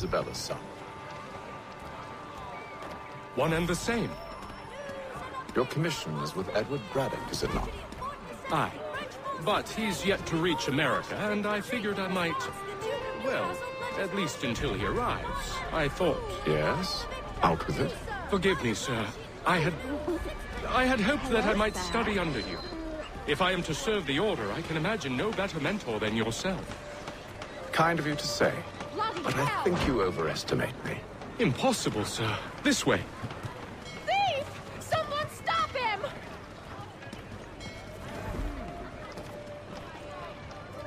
Isabella's son. One and the same. Your commission is with Edward Braddock, is it not? Aye. But he's yet to reach America, and I figured I might... Well, at least until he arrives, I thought. Yes? Out with it. Forgive me, sir. I had hoped that I might study under you. If I am to serve the Order, I can imagine no better mentor than yourself. Kind of you to say, but I think you overestimate me. Impossible, sir. This way. Thief! Someone stop him!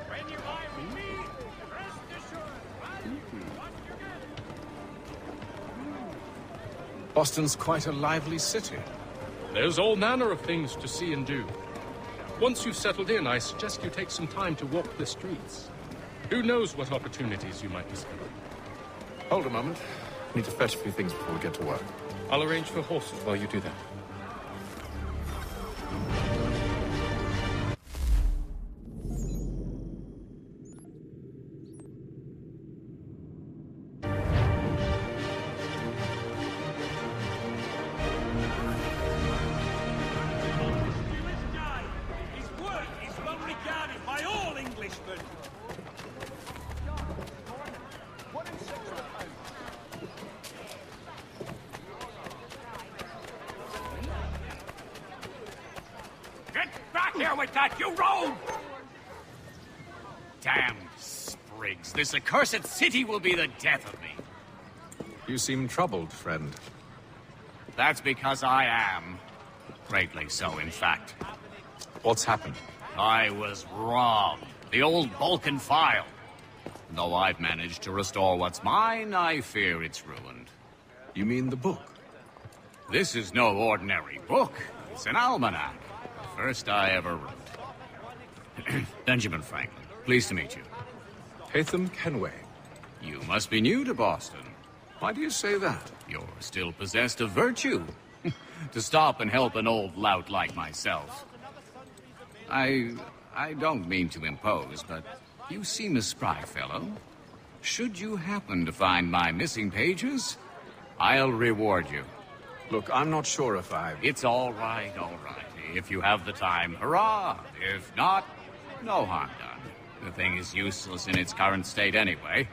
When you lie with me, rest assured. Boston's quite a lively city. There's all manner of things to see and do. Once you've settled in, I suggest you take some time to walk the streets. Who knows what opportunities you might discover. Hold a moment. Need to fetch a few things before we get to work. I'll arrange for horses while you do that. His work is well regarded by all Englishmen. Get back here with that, you rogue! Damn sprigs. This accursed city will be the death of me. You seem troubled, friend. That's because I am. Greatly so, in fact. What's happened? I was robbed. The old Balkan file. Though I've managed to restore what's mine, I fear it's ruined. You mean the book? This is no ordinary book. It's an almanac. The first I ever wrote. Benjamin Franklin, pleased to meet you. Haytham Kenway. You must be new to Boston. Why do you say that? You're still possessed of virtue. To stop and help an old lout like myself. I don't mean to impose, but you seem a spry fellow. Should you happen to find my missing pages, I'll reward you. Look, I'm not sure if I... It's all right. If you have the time, hurrah! If not, no harm done. The thing is useless in its current state anyway.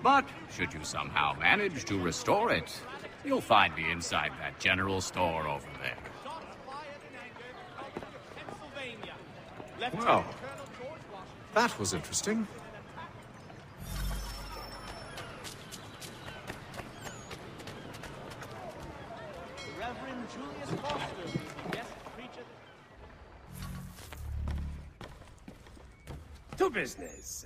But should you somehow manage to restore it, you'll find me inside that general store over there. Well, that was interesting. Reverend Julius Foster, guest preacher. To business.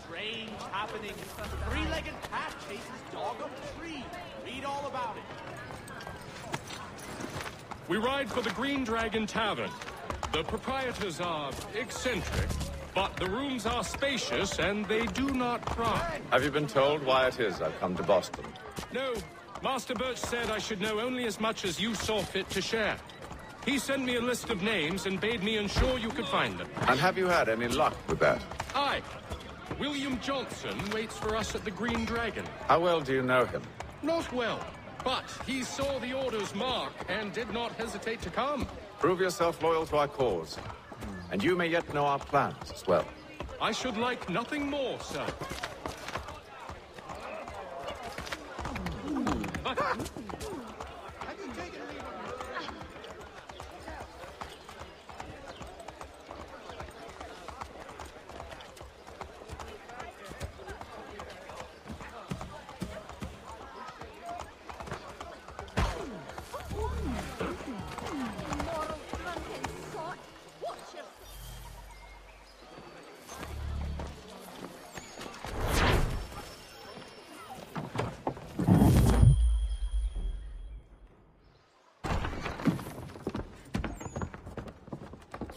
Strange happening. Three-legged cat chases dog up a tree. Read all about it. We ride for the Green Dragon Tavern. The proprietors are eccentric, but the rooms are spacious and they do not pry. Have you been told why it is I've come to Boston? No, Master Birch said I should know only as much as you saw fit to share. He sent me a list of names and bade me ensure you could find them. And have you had any luck with that? Aye. William Johnson waits for us at the Green Dragon. How well do you know him? Not well, but he saw the Order's mark and did not hesitate to come. Prove yourself loyal to our cause. And you may yet know our plans as well. I should like nothing more, sir.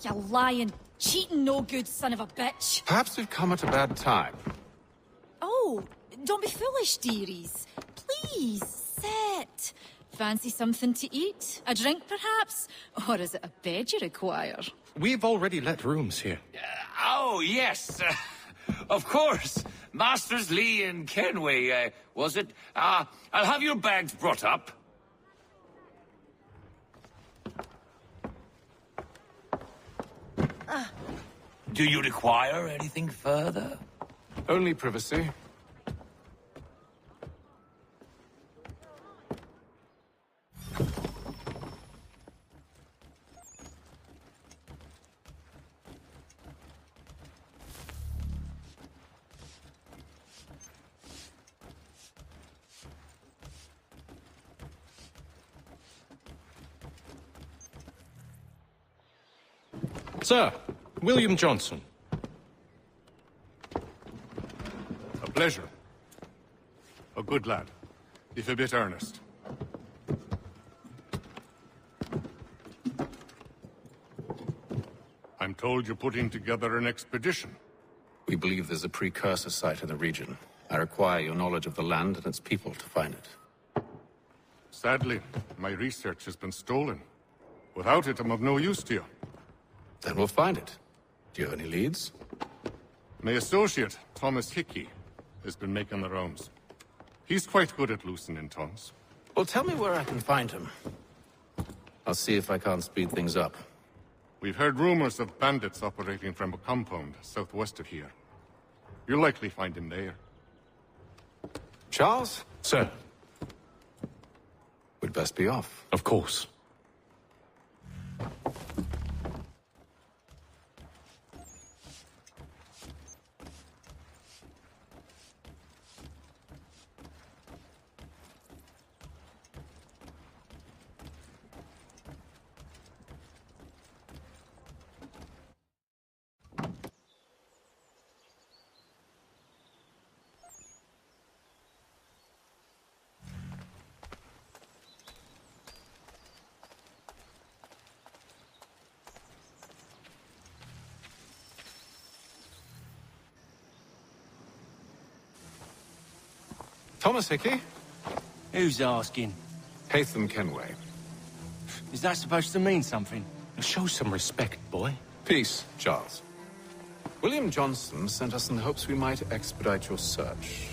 You lying, cheating, no good son of a bitch. Perhaps we've come at a bad time. Oh, don't be foolish, dearies. Please, sit. Fancy something to eat? A drink, perhaps? Or is it a bed you require? We've already let rooms here. Oh, yes. Of course. Masters Lee and Kenway, was it? I'll have your bags brought up. Do you require anything further? Only privacy. Sir, William Johnson. A pleasure. A good lad, if a bit earnest. I'm told you're putting together an expedition. We believe there's a precursor site in the region. I require your knowledge of the land and its people to find it. Sadly, my research has been stolen. Without it, I'm of no use to you. Then we'll find it. Do you have any leads? My associate, Thomas Hickey, has been making the rounds. He's quite good at loosening tongues. Well, tell me where I can find him. I'll see if I can't speed things up. We've heard rumors of bandits operating from a compound southwest of here. You'll likely find him there. Charles? Sir, We'd best be off. of course. Thomas Hickey? Who's asking? Haytham Kenway. Is that supposed to mean something? Show some respect, boy. Peace, Charles. William Johnson sent us in the hopes we might expedite your search.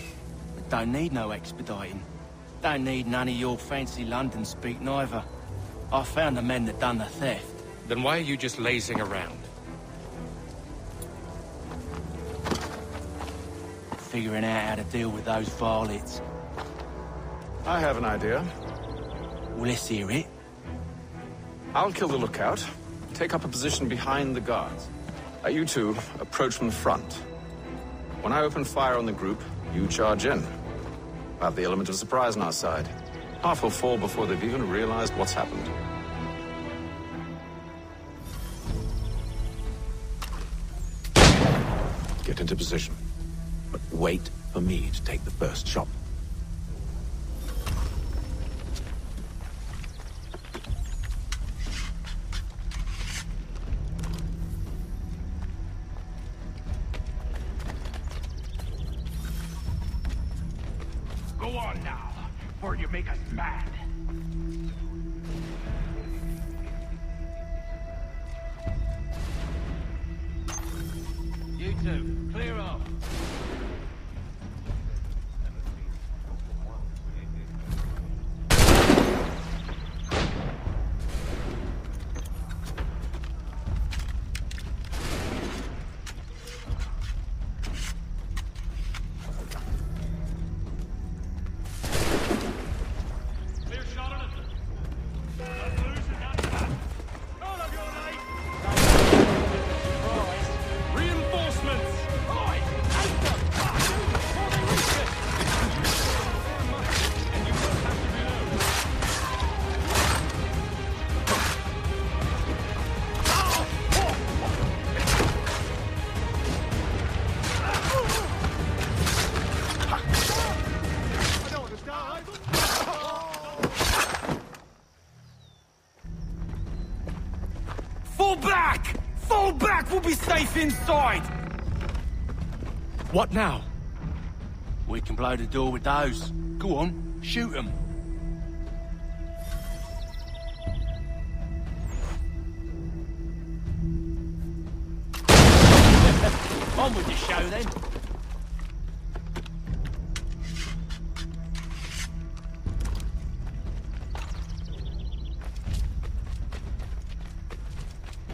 We don't need no expediting. Don't need none of your fancy London speak neither. I found the men that done the theft. Then why are you just lazing around? Figuring out how to deal with those varlets. I have an idea. Well, let's hear it. I'll kill the lookout, take up a position behind the guards. You two approach from the front. When I open fire on the group, you charge in. We'll have the element of surprise on our side. Half will fall before they've even realized what's happened. Get into position. But wait for me to take the first shot. Go on now, or you make us mad. You two, clear off. Fall back! We'll be safe inside! What now? We can blow the door with those. Go on, shoot them. On with the show, then.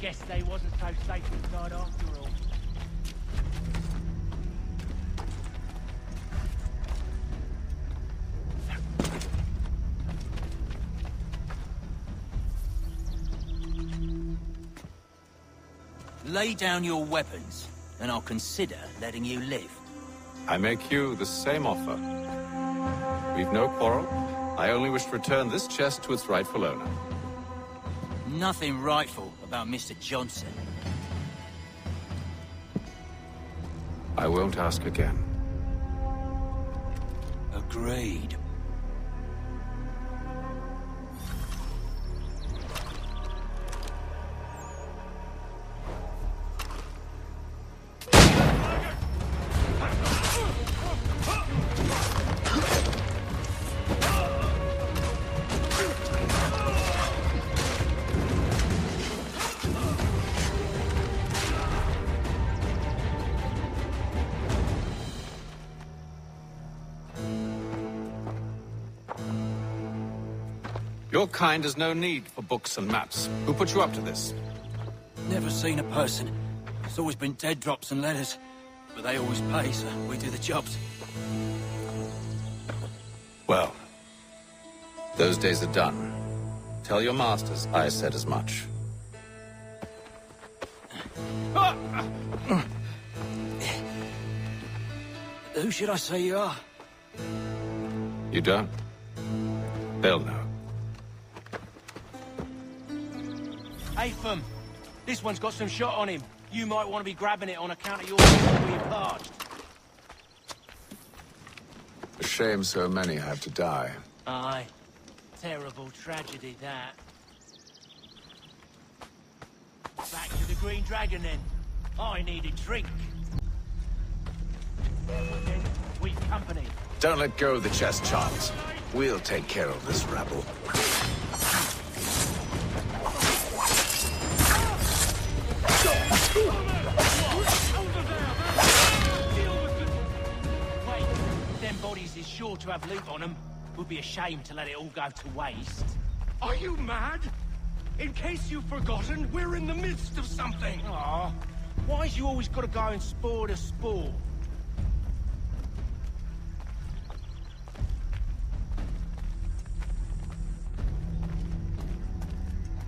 Guess they wasn't so safe inside after all. Lay down your weapons, and I'll consider letting you live. I make you the same offer. We've no quarrel. I only wish to return this chest to its rightful owner. Nothing rightful about Mr. Johnson. I won't ask again. Agreed. Your kind has no need for books and maps. Who put you up to this? Never seen a person. It's always been dead drops and letters. But they always pay, so we do the jobs. Well, those days are done. Tell your masters I said as much. Who should I say you are? You don't? They'll know. Atham, this one's got some shot on him. You might want to be grabbing it on account of your being parched. A shame so many have to die. Aye. Terrible tragedy, that. Back to the Green Dragon, then. I need a drink. We've company. Don't let go of the chest, Charles. We'll take care of this rabble. Wait, them bodies is sure to have loot on them. Would be a shame to let it all go to waste. Are you mad? In case you've forgotten, we're in the midst of something. Aw, why's you always gotta go and spore the spore?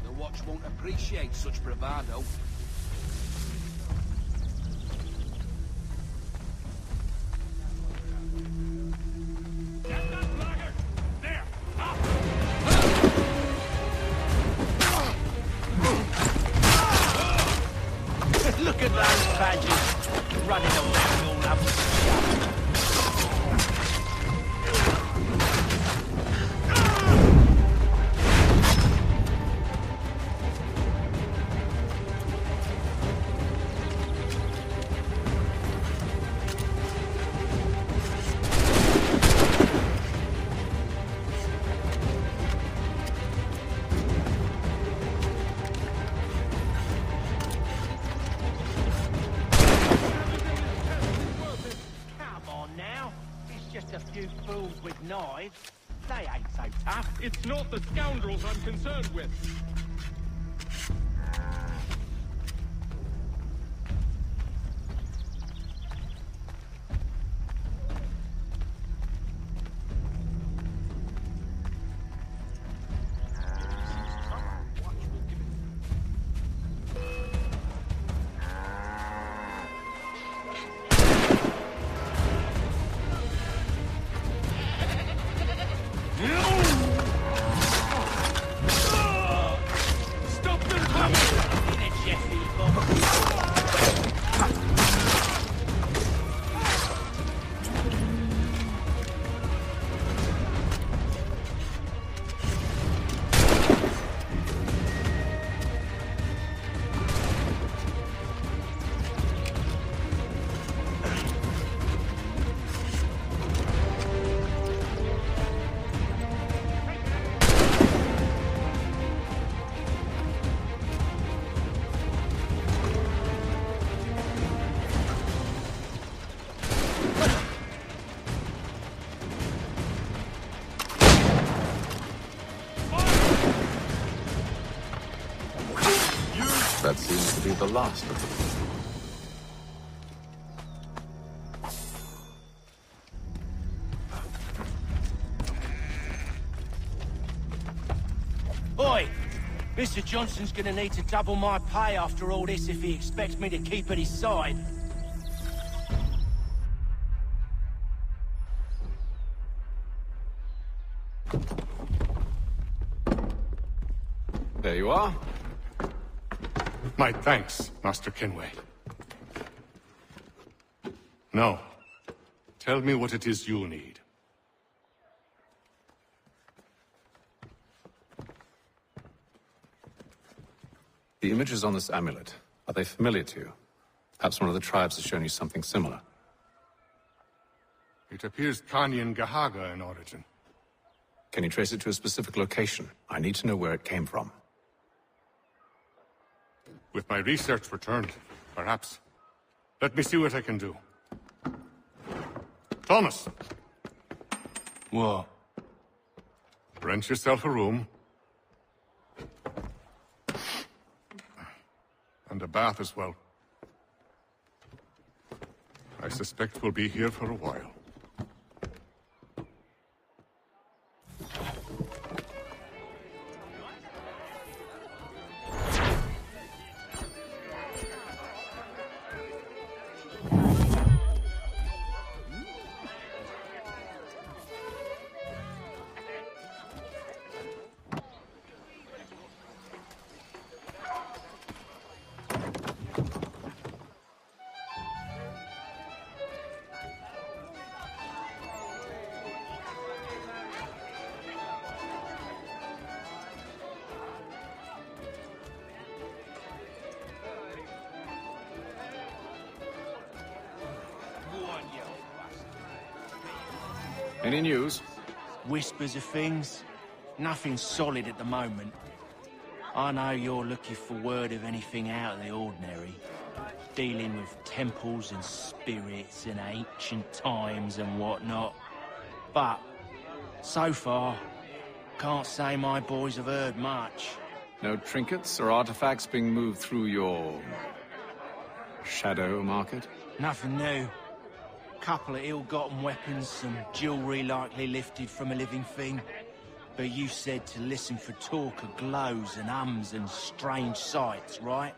The Watch won't appreciate such bravado. Get that laggard! There! Up! Look at those badges running around all up. A few fools with knives. They ain't so tough. It's not the scoundrels I'm concerned with. Stop them coming! That seems to be the last of them. Oi! Mr. Johnson's gonna need to double my pay after all this if he expects me to keep at his side. There you are. My thanks, Master Kenway. Now, tell me what it is you need. The images on this amulet, are they familiar to you? Perhaps one of the tribes has shown you something similar. It appears Kanyan Gahaga in origin. Can you trace it to a specific location? I need to know where it came from. With my research returned, perhaps. Let me see what I can do. Thomas! What? Rent yourself a room. And a bath as well. I suspect we'll be here for a while. Any news? Whispers of things. Nothing solid at the moment. I know you're looking for word of anything out of the ordinary. Dealing with temples and spirits and ancient times and whatnot. But, so far, can't say my boys have heard much. No trinkets or artifacts being moved through your... shadow market? Nothing new. Couple of ill-gotten weapons, some jewelry likely lifted from a living thing. But you said to listen for talk of glows and hums and strange sights, right?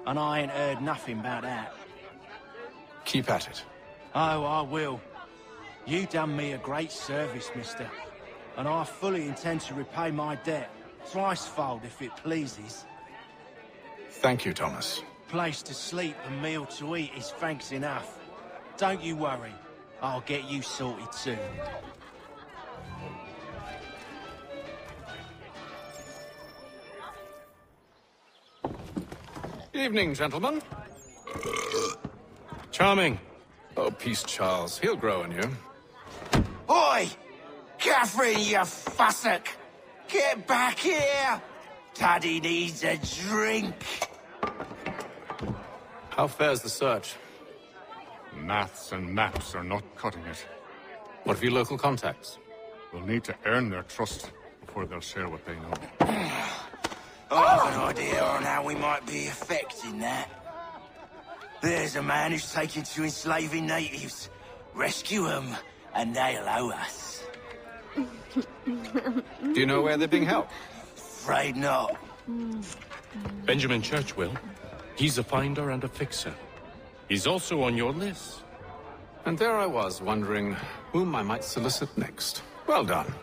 And I ain't heard nothing about that. Keep at it. Oh, I will. You done me a great service, mister. And I fully intend to repay my debt. Thricefold, if it pleases. Thank you, Thomas. Place to sleep and meal to eat is thanks enough. Don't you worry. I'll get you sorted soon. Evening, gentlemen. Charming. Oh, peace, Charles. He'll grow on you. Oi! Catherine, you fussock! Get back here! Daddy needs a drink! How fares the search? Maths and maps are not cutting it. What of your local contacts? We'll need to earn their trust before they'll share what they know. I've an idea on how we might be affecting that. There's a man who's taken to enslaving natives. Rescue them, and they'll owe us. Do you know where they're being held? Afraid not. Benjamin Churchwill. He's a finder and a fixer. He's also on your list. And there I was, wondering whom I might solicit next. Well done.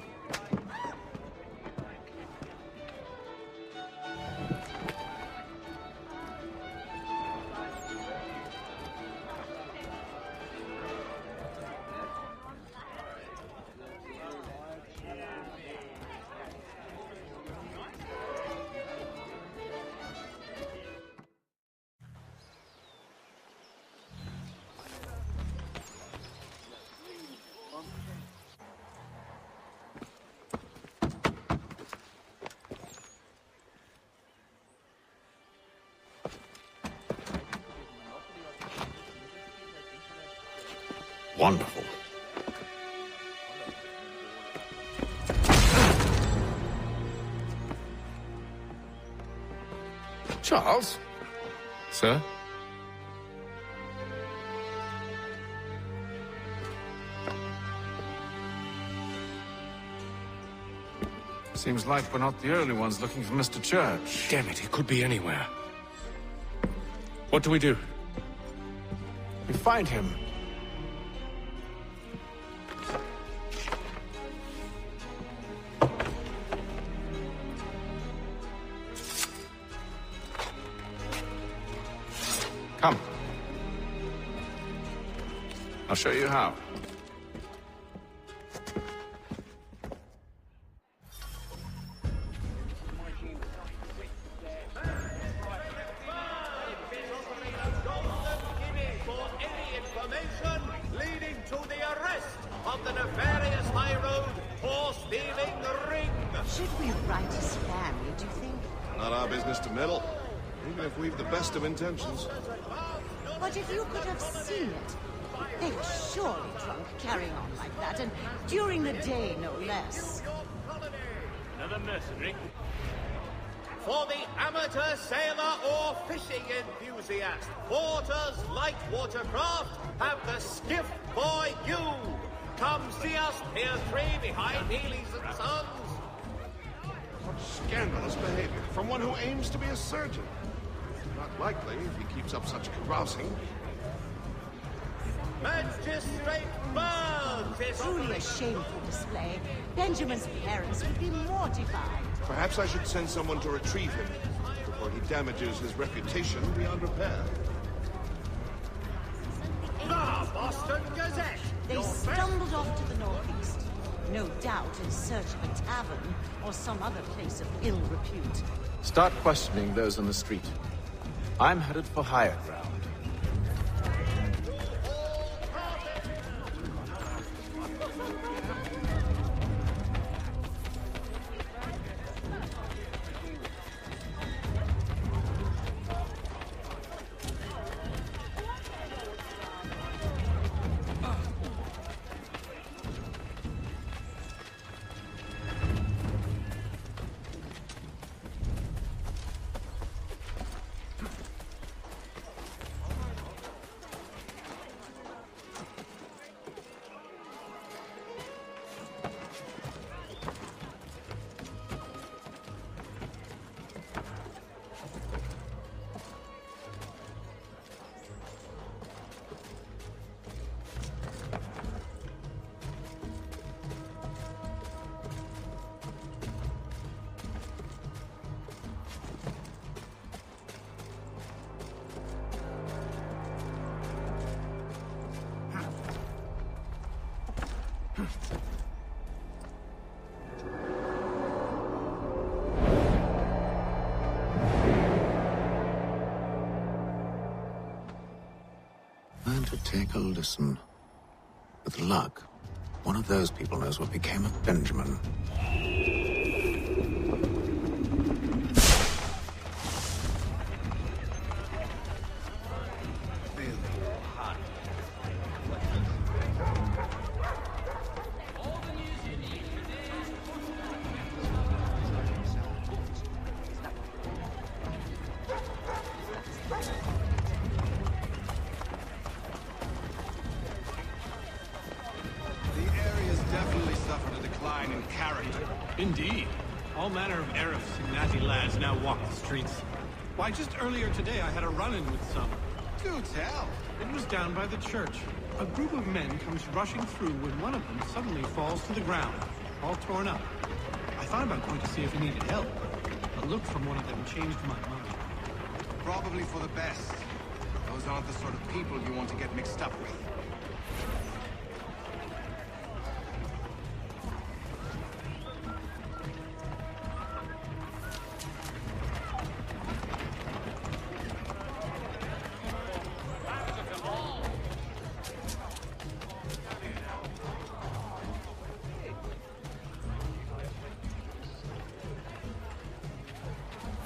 Wonderful. Charles? Sir? Seems like we're not the only ones looking for Mr. Church. Damn it, he could be anywhere. What do we do? We find him. Come. I'll show you how. Should we write his family, do you think? Not our business to meddle, even if we've the best of intentions. But if you could have seen it, they were surely drunk carrying on like that, and during the day, no less. Another mercenary. For the amateur sailor or fishing enthusiast, Porter's light watercraft have the skiff for you. Come see us, Pier 3 behind Healy's and Sons. What scandalous behavior from one who aims to be a surgeon. Not likely if he keeps up such carousing. Magistrate Burns is Truly a shameful display. Benjamin's parents would be mortified. Perhaps I should send someone to retrieve him before he damages his reputation beyond repair. the Boston Gazette. They stumbled off to the northeast, no doubt in search of a tavern or some other place of ill repute. Start questioning those on the street. I'm headed for higher ground. And to take a listen. With luck, one of those people knows what became of Benjamin. Indeed. All manner of Arabs and natty lads now walk the streets. Why, just earlier today I had a run-in with some. Do tell. It was down by the church. A group of men comes rushing through when one of them suddenly falls to the ground, all torn up. I thought about going to see if he needed help. A look from one of them changed my mind. Probably for the best. Those aren't the sort of people you want to get mixed up with.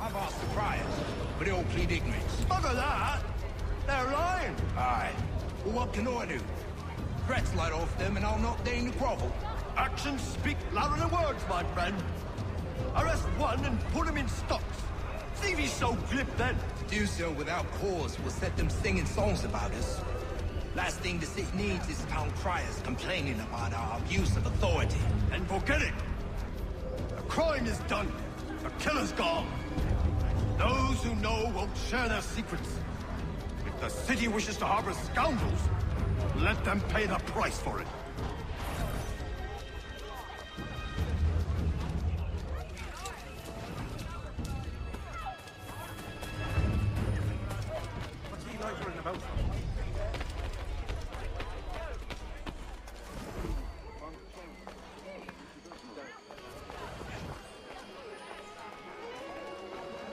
I've asked the friars, but they all plead ignorance. Bugger that! They're lying! Aye. Well, what can I do? Threats light off them and I'll knock down the grovel. Actions speak louder than words, my friend. Arrest one and put him in stocks. think he's so glib then? To do so without cause will set them singing songs about us. Last thing the city needs is town criers complaining about our abuse of authority. And forget it! The crime is done. The killer's gone. Those who know won't share their secrets. If the city wishes to harbor scoundrels, let them pay the price for it. What's he loitering about?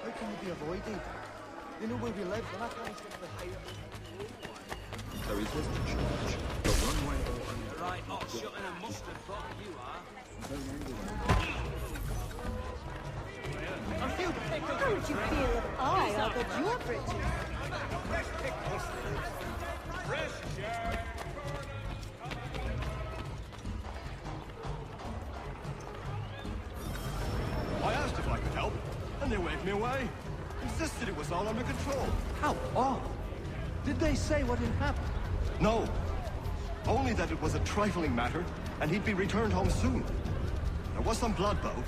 How can we be avoided? You know where we live, and I can't simply hide. So he was in charge. The runway You're right, hot shooting a mustard pot, you are. How would you feel if I offered your bridges? I asked if I could help, and they waved me away. Insisted it was all under control. How odd. Did they say what had happened? No. Only that it was a trifling matter, and he'd be returned home soon. There was some blood, though,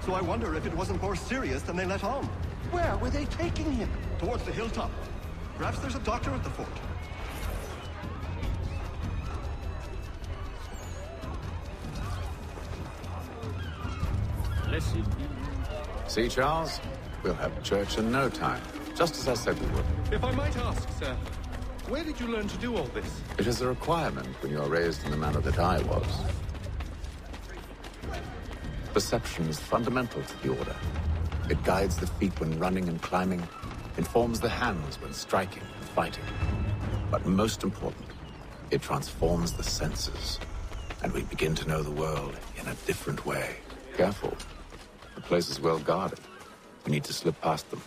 so I wonder if it wasn't more serious than they let on. Where were they taking him? Towards the hilltop. Perhaps there's a doctor at the fort. Listen. See, Charles? We'll have church in no time, just as I said we would. If I might ask, sir, where did you learn to do all this? It is a requirement when you are raised in the manner that I was. Perception is fundamental to the Order. It guides the feet when running and climbing, informs the hands when striking and fighting. But most important, it transforms the senses, and we begin to know the world in a different way. Careful. The place is well guarded. We need to slip past them.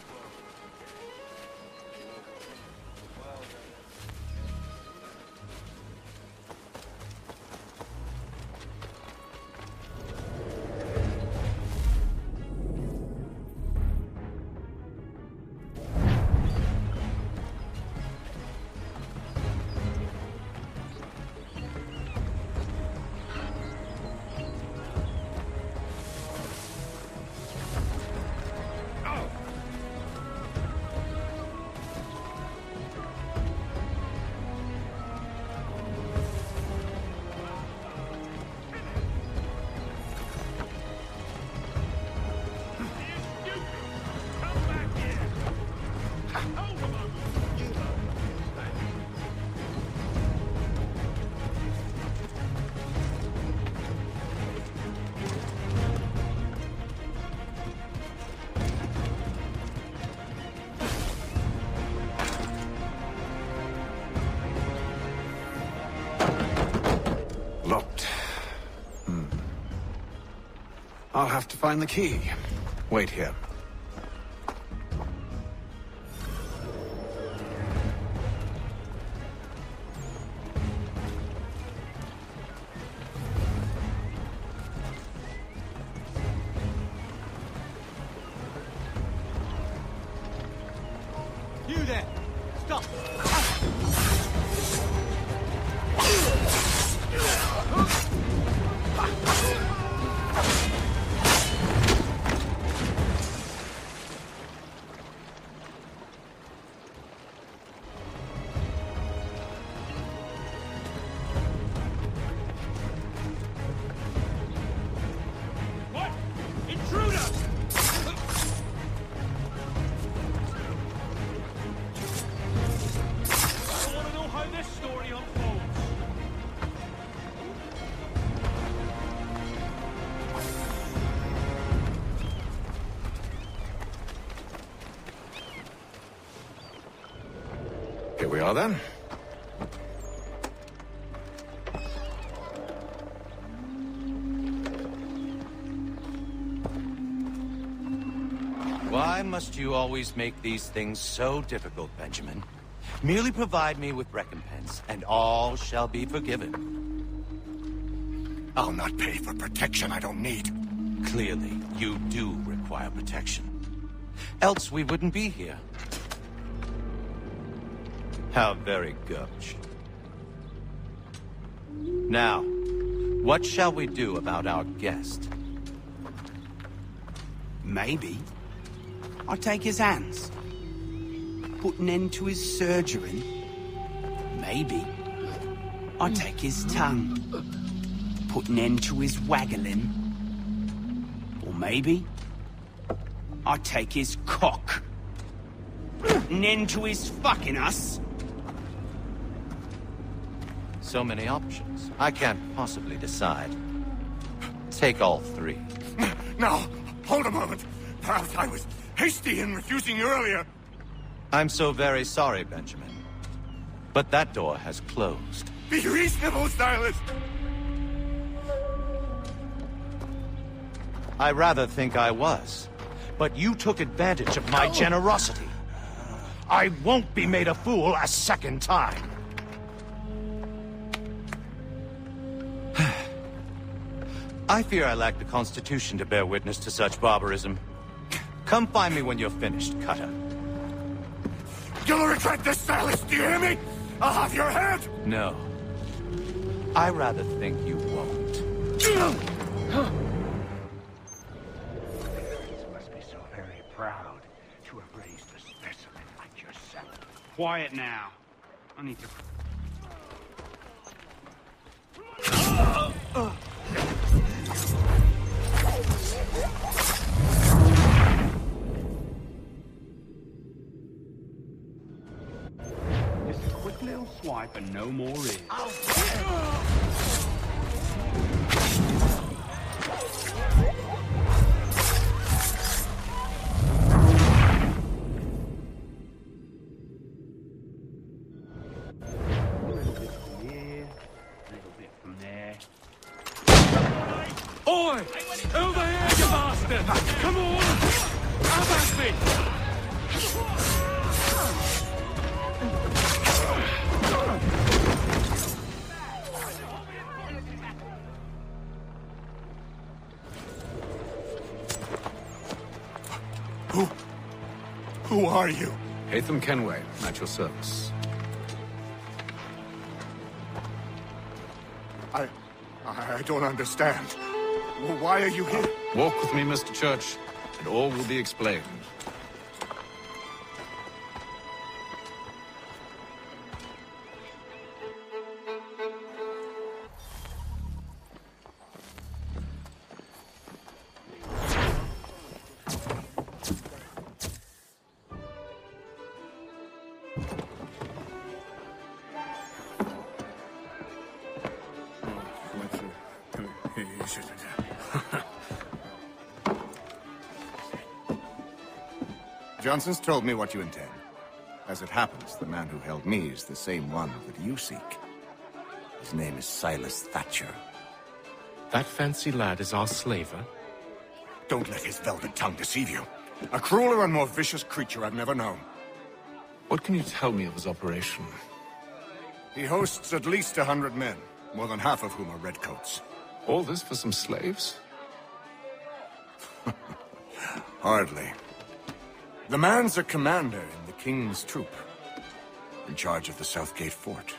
Locked. I'll have to find the key. Wait here. You there! Stop! What? Intruder! I want to know how this story unfolds. Here we are then. Why must you always make these things so difficult, Benjamin? Merely provide me with recompense, and all shall be forgiven. I'll not pay for protection I don't need. Clearly, you do require protection. Else we wouldn't be here. How very gauche. Now, what shall we do about our guest? Maybe I'll take his hands. Put an end to his surgery. Maybe I'll take his tongue. Put an end to his waggling. Or maybe I'll take his cock. Put an end to his fucking us. So many options. I can't possibly decide. Take all three. Now, hold a moment. Perhaps I was hasty in refusing you earlier. I'm so very sorry, Benjamin. But that door has closed. Be reasonable, Stylist! I rather think I was. But you took advantage of my generosity. I won't be made a fool a second time. I fear I lack the constitution to bear witness to such barbarism. Come find me when you're finished, Cutter. You'll regret this, Stylist, do you hear me? I'll have your head! No. I rather think you won't. Must be so very proud to have raised a specimen like yourself. Quiet now. I need to... Just a quick little swipe and no more is. Oi! Over here, you bastard! Come on! Up at me! Who are you? Hatham Kenway, at your service. I don't understand. Why are you here? Walk with me, Mr. Church, and all will be explained. Johnson's told me what you intend. As it happens, the man who held me is the same one that you seek. His name is Silas Thatcher. That fancy lad is our slaver? Don't let his velvet tongue deceive you. A crueler and more vicious creature I've never known. What can you tell me of his operation? He hosts at least 100 men, more than half of whom are redcoats. All this for some slaves? Hardly. The man's a commander in the King's troop, in charge of the Southgate Fort.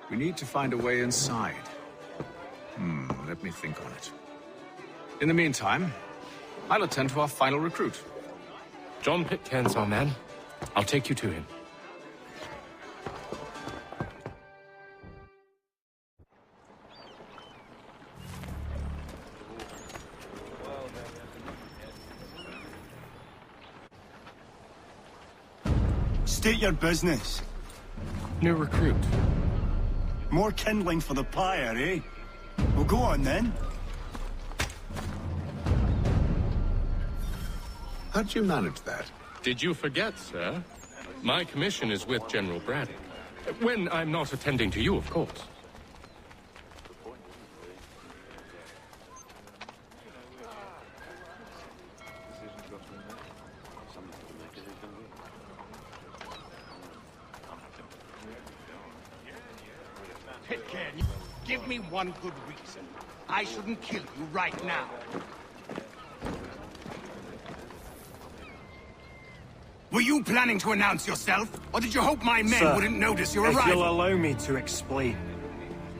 We need to find a way inside. Let me think on it. In the meantime, I'll attend to our final recruit. John Pitcairn's our man. I'll take you to him. State your business. New recruit. More kindling for the pyre, eh? Well, go on then. How'd you manage that? Did you forget, sir? My commission is with General Braddock. When I'm not attending to you, of course. Pitcairn, give me one good reason. I shouldn't kill you right now. Were you planning to announce yourself, or did you hope my men Sir, wouldn't notice your if arrival? you'll allow me to explain.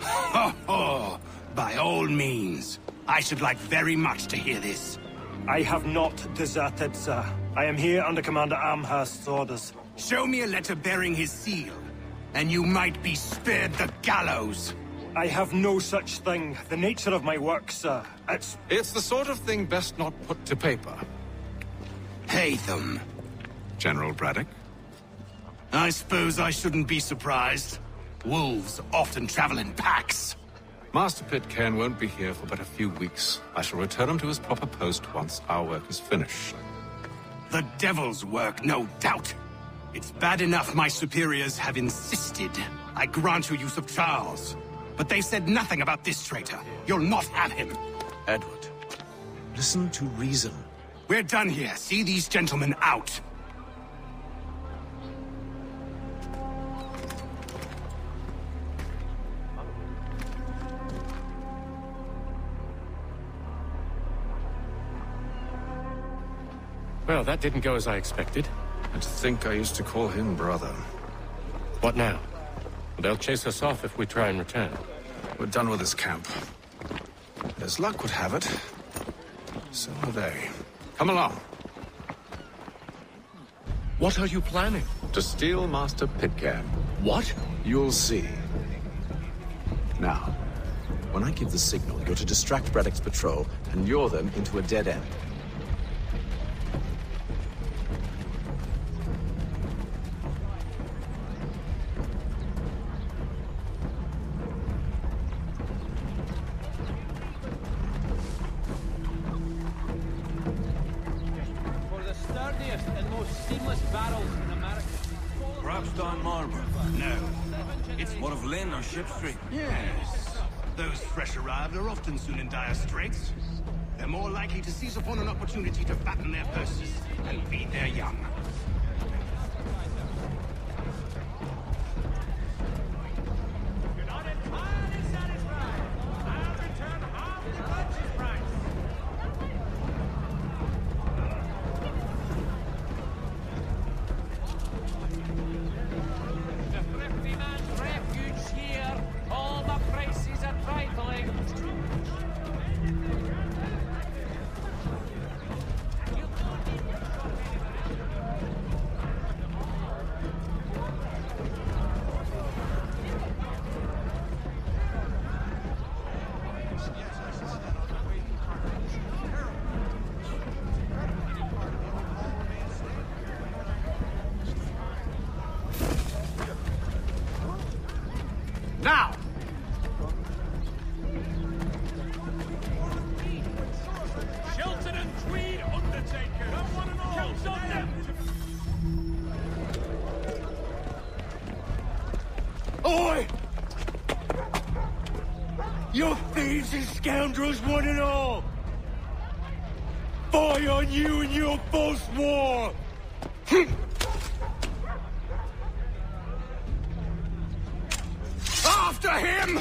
Oh, by all means. I should like very much to hear this. I have not deserted, sir. I am here under Commander Amherst's orders. Show me a letter bearing his seal, and you might be spared the gallows. I have no such thing. The nature of my work, sir, It's the sort of thing best not put to paper. Hatham. General Braddock? I suppose I shouldn't be surprised. Wolves often travel in packs. Master Pitcairn won't be here for but a few weeks. I shall return him to his proper post once our work is finished. The devil's work, no doubt. It's bad enough my superiors have insisted I grant you use of Charles. But they said nothing about this traitor. You'll not have him. Edward, listen to reason. We're done here. See these gentlemen out. Well, that didn't go as I expected. And to think I used to call him brother. What now? They'll chase us off if we try and return. We're done with this camp. As luck would have it, so are they. Come along. What are you planning? To steal Master Pitcairn. What? You'll see. Now, when I give the signal, you're to distract Braddock's patrol and lure them into a dead end. Ship Street. Yes. Those fresh arrived are often soon in dire straits. They're more likely to seize upon an opportunity to fatten their purses and feed their young. You're not entirely satisfied. I'll return half the purchase price. The thrifty man's refuge here. All the prices are trifling. Now! Shelton and Tweed Undertaker. Come one and all. Comes on them. Oi! You thieves and scoundrels, one and all! Fire on you and your false war! After him!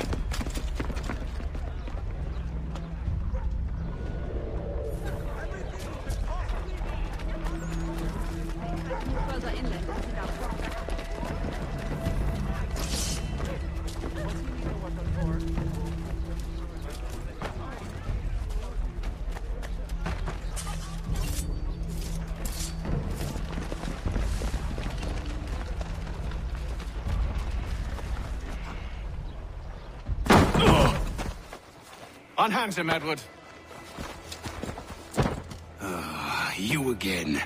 Unhand him, Edward. You again.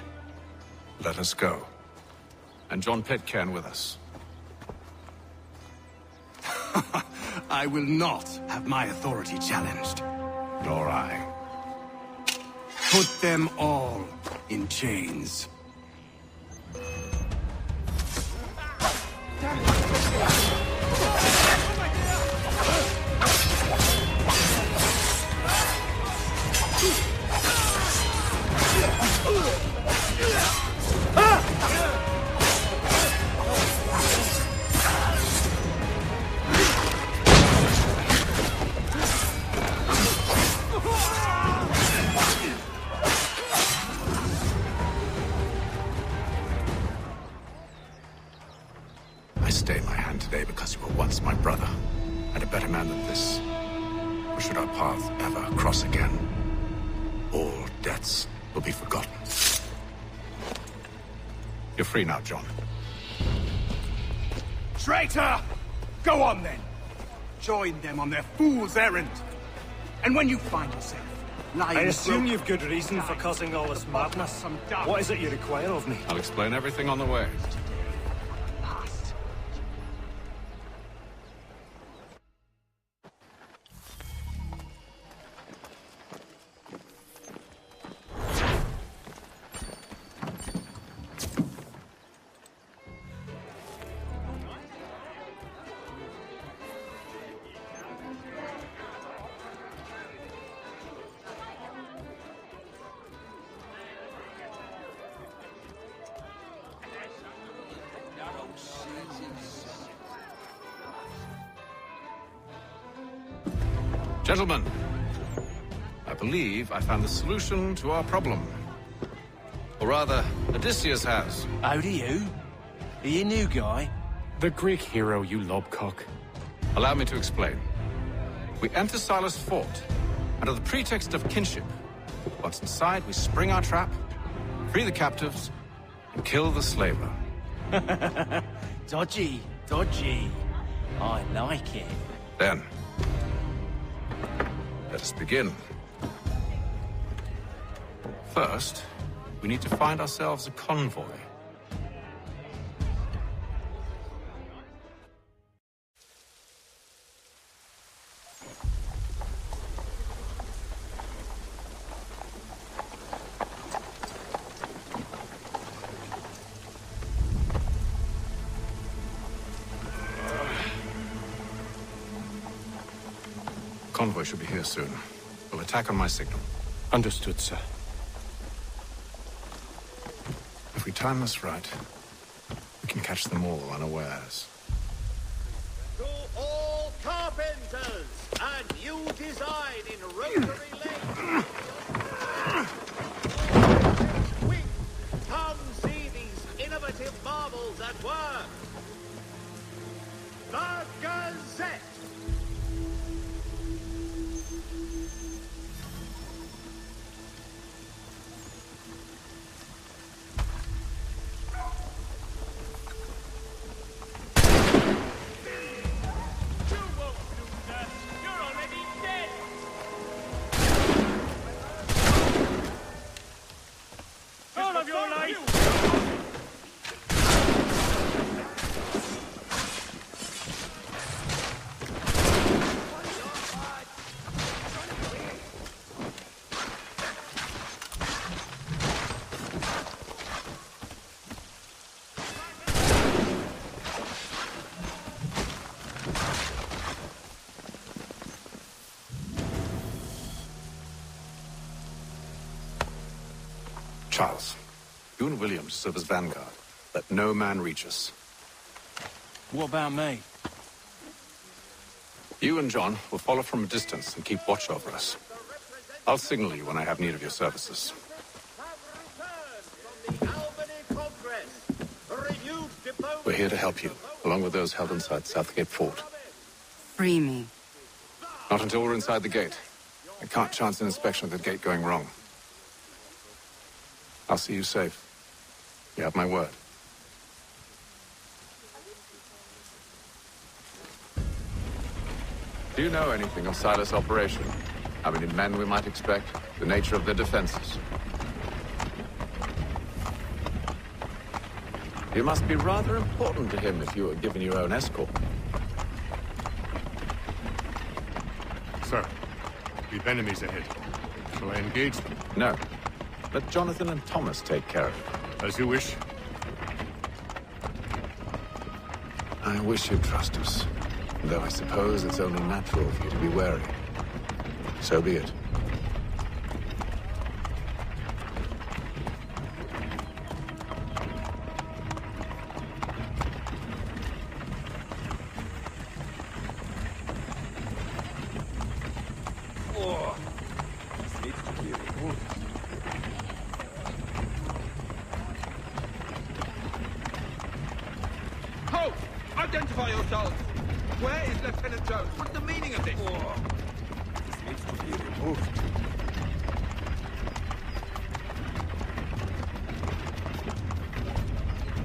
Let us go. And John Pitcairn with us. I will not have my authority challenged. Nor I. Put them all in chains. today because you were once my brother, and a better man than this. Or should our paths ever cross again, all debts will be forgotten. You're free now, John. Traitor! Go on, then. Join them on their fool's errand. And when you find yourself lying... I assume you've good reason for causing all this madness. What is it you require of me? I'll explain everything on the way. Gentlemen, I believe I found the solution to our problem. Or rather, Odysseus has. Oh, do you? Are you a new guy? The Greek hero, you lobcock. Allow me to explain. We enter Silas' fort, under the pretext of kinship. Once inside, we spring our trap, free the captives, and kill the slaver. Dodgy, dodgy. I like it. Then, let us begin. First, we need to find ourselves a convoy. Convoy should be here soon. We'll attack on my signal. Understood, sir. If we time this right, we can catch them all unawares. To all carpenters, a new design in rotary leg. Quick, come see these innovative marvels at work. The Gazette. Charles, you and William serve as vanguard. Let no man reach us. What about me? You and John will follow from a distance and keep watch over us. I'll signal you when I have need of your services. We're here to help you, along with those held inside Southgate Fort. Free me. Not until we're inside the gate. I can't chance an inspection of the gate going wrong. I'll see you safe. You have my word. Do you know anything of Silas' operation? How many men we might expect? The nature of their defenses? You must be rather important to him if you were given your own escort. Sir, we've enemies ahead. Shall I engage them? No. Let Jonathan and Thomas take care of it. As you wish. I wish you'd trust us. Though I suppose it's only natural for you to be wary. So be it. Identify yourselves! Where is Lieutenant Jones? What's the meaning of this? This needs to be removed.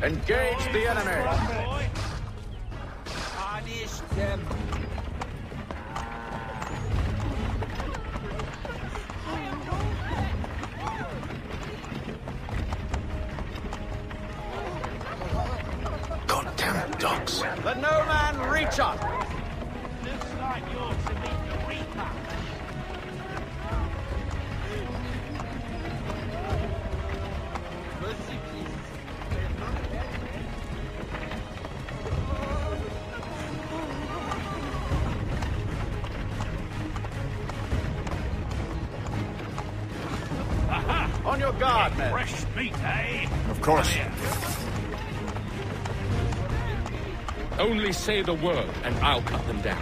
Engage the enemy! Punish them. Goddamn dogs. Let no man reach up! Looks like you're to meet the Reaper. On your guard, men! Fresh meat, eh? Of course. Only say the word, and I'll cut them down.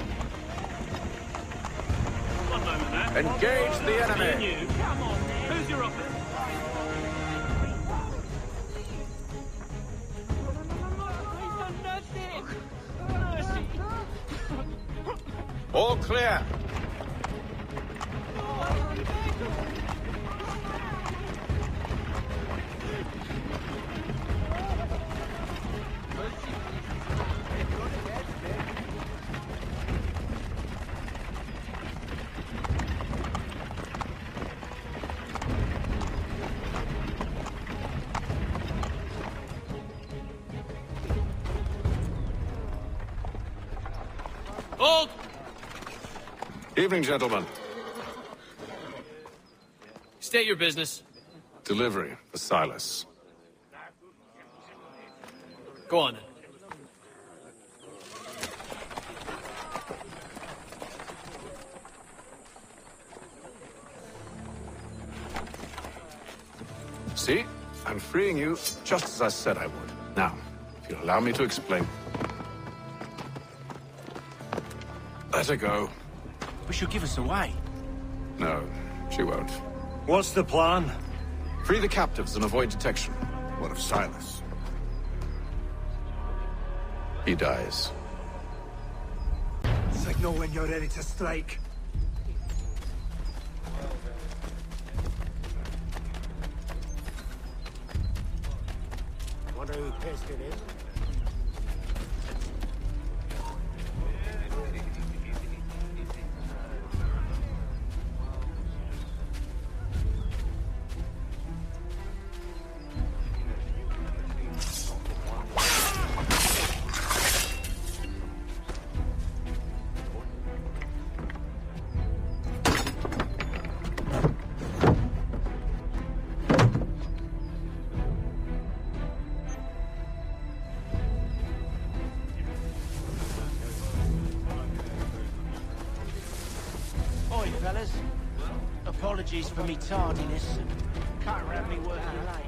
One moment there. Engage the enemy! You. Come on, then. Who's your officer? All clear! Hold! Evening, gentlemen. State your business. Delivery for Silas. Go on, then. See? I'm freeing you just as I said I would. Now, if you'll allow me to explain. Let her go. But she'll give us away. No, she won't. What's the plan? Free the captives and avoid detection. What of Silas? He dies. Signal when you're ready to strike. Wonder who pissed it is. Oi, fellas. Apologies for me tardiness. Can't have me working late.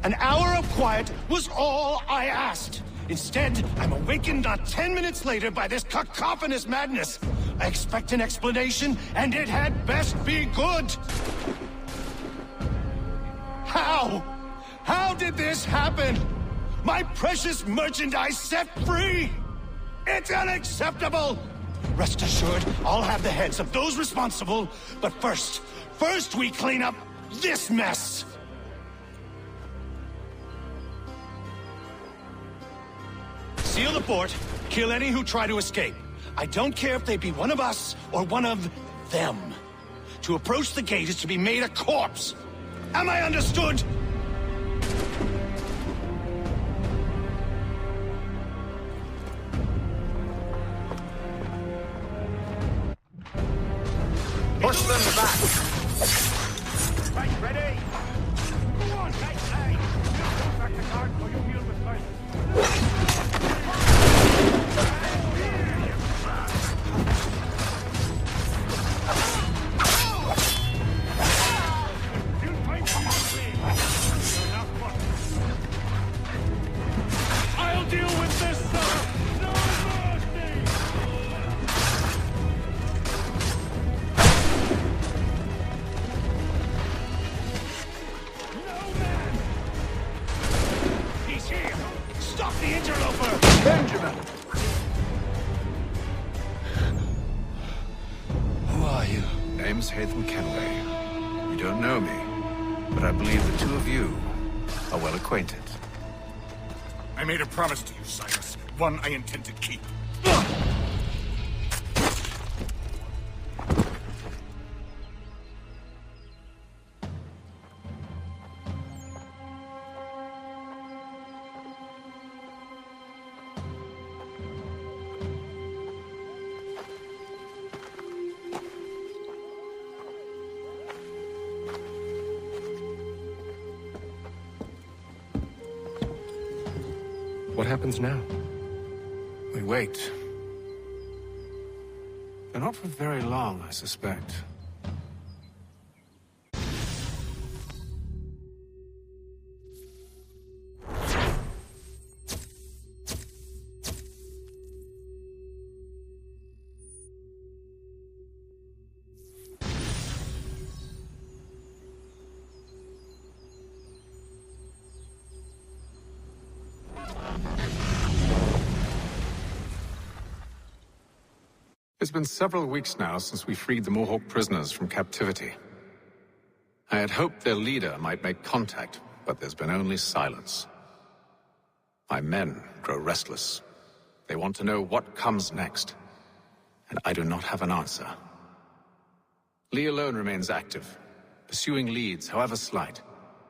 An hour of quiet was all I asked. Instead, I'm awakened not 10 minutes later by this cacophonous madness. I expect an explanation, and it had best be good. How? How did this happen? My precious merchandise set free! It's unacceptable! Rest assured, I'll have the heads of those responsible, but first we clean up this mess! Seal the fort, kill any who try to escape. I don't care if they be one of us or one of them. To approach the gate is to be made a corpse. Am I understood? Push them back. Right, ready? Go on, guys. Hey, you back the guard or you'll deal with life. I'll deal with this, sir! No mercy! No man! He's here! Stop the interloper! Benjamin! Who are you? Name's Hatham Kenway. You don't know me, but I believe the two of you are well acquainted. I made a promise to you, Cyrus. One I intend to keep. What happens now? We wait. But not for very long, I suspect. It's been several weeks now since we freed the Mohawk prisoners from captivity. I had hoped their leader might make contact, but there's been only silence. My men grow restless. They want to know what comes next, and I do not have an answer. Lee alone remains active, pursuing leads, however slight.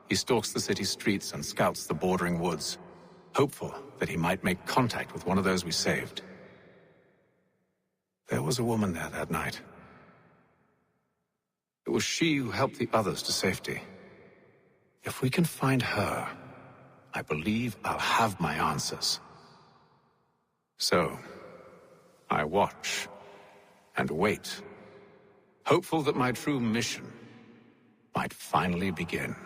He stalks the city streets and scouts the bordering woods, hopeful that he might make contact with one of those we saved. There was a woman there that night. It was she who helped the others to safety. If we can find her, I believe I'll have my answers. So, I watch and wait, hopeful that my true mission might finally begin.